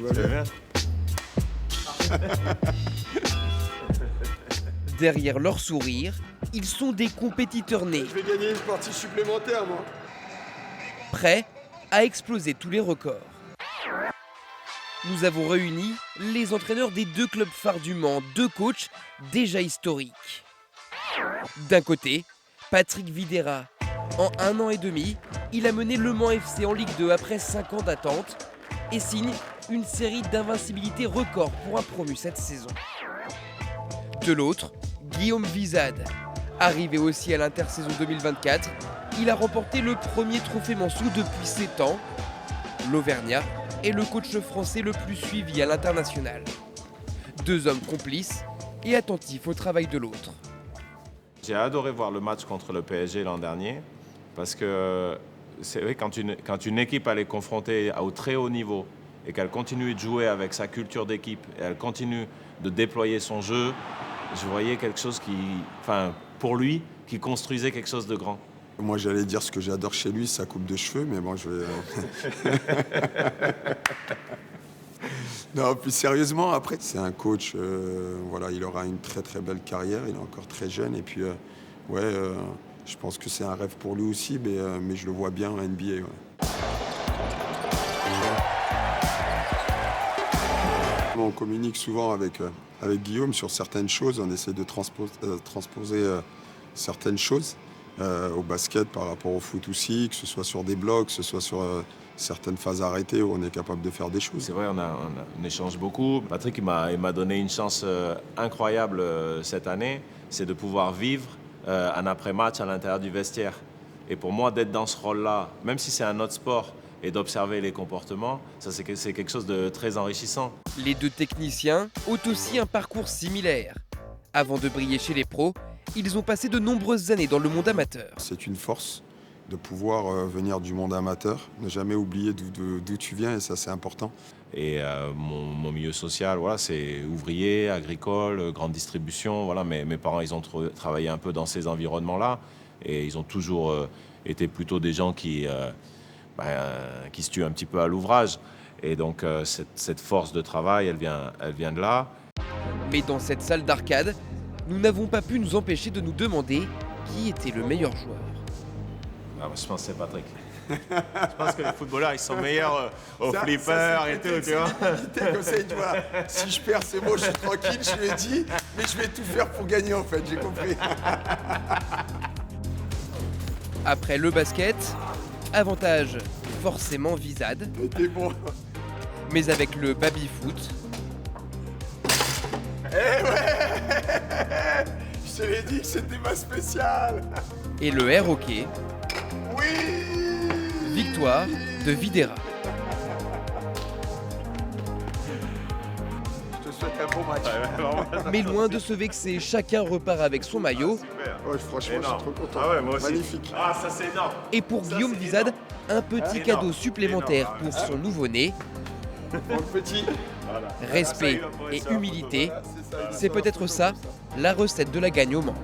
Tout va bien. Derrière leur sourire, ils sont des compétiteurs nés, Je vais gagner une partie supplémentaire, moi. prêts à exploser tous les records. Nous avons réuni les entraîneurs des deux clubs phares du Mans, deux coachs déjà historiques. D'un côté, Patrick Videra. En 1 an et demi, il a mené Le Mans FC en Ligue 2 après 5 ans d'attente et signe une série d'invincibilité record pour un promu cette saison. De l'autre, Guillaume Vizade. Arrivé aussi à l'intersaison 2024, il a remporté le premier trophée Mansou depuis 7 ans. L'Auvergnat est le coach français le plus suivi à l'international. Deux hommes complices et attentifs au travail de l'autre. J'ai adoré voir le match contre le PSG l'an dernier parce que c'est vrai quand une équipe elle est confrontée au très haut niveau et qu'elle continue de jouer avec sa culture d'équipe et elle continue de déployer son jeu, je voyais quelque chose pour lui, qui construisait quelque chose de grand. Moi, j'allais dire ce que j'adore chez lui, sa coupe de cheveux, mais bon, je vais... Non, plus sérieusement, après, c'est un coach, voilà, il aura une très très belle carrière, il est encore très jeune, et puis, je pense que c'est un rêve pour lui aussi, mais je le vois bien en NBA. Ouais. On communique souvent avec Guillaume sur certaines choses, on essaie de transposer certaines choses au basket par rapport au foot aussi, que ce soit sur des blocs, que ce soit sur certaines phases arrêtées où on est capable de faire des choses. C'est vrai, on échange beaucoup. Patrick il m'a donné une chance incroyable cette année, c'est de pouvoir vivre un après-match à l'intérieur du vestiaire. Et pour moi, d'être dans ce rôle-là, même si c'est un autre sport, et d'observer les comportements, ça c'est quelque chose de très enrichissant. Les deux techniciens ont aussi un parcours similaire. Avant de briller chez les pros, ils ont passé de nombreuses années dans le monde amateur. C'est une force de pouvoir venir du monde amateur, ne jamais oublier d'où tu viens, et ça c'est important. Et mon milieu social, voilà, c'est ouvrier, agricole, grande distribution. Voilà, mes parents ils ont travaillé un peu dans ces environnements-là et ils ont toujours été plutôt des gens qui se tuent un petit peu à l'ouvrage. Et donc cette force de travail, elle vient de là. Mais dans cette salle d'arcade, nous n'avons pas pu nous empêcher de nous demander qui était le meilleur joueur. Ah, je pense que c'est Patrick. Je pense que les footballeurs, ils sont meilleurs au flipper et tout, tu vois. Comme ça, il dit, voilà, si je perds, c'est bon, je suis tranquille, je lui ai dit, mais je vais tout faire pour gagner, en fait, j'ai compris. Après le basket, avantage forcément Vizade. T'es bon. Mais avec le baby-foot, Eh ouais, je te l'ai dit que c'était ma spéciale. et le air hockey, Oui. victoire de Videra. Je te souhaite un bon match. Mais loin de se vexer, chacun repart avec son maillot. Ouais, franchement, je suis trop content. Ah ouais, moi aussi. Magnifique. Ah, ça c'est énorme. Et pour Guillaume Vizade, un petit cadeau supplémentaire pour son nouveau-né. Pour le petit. Respect et humilité, Voilà, c'est ça, c'est peut-être ça la recette de la gagne au Mans.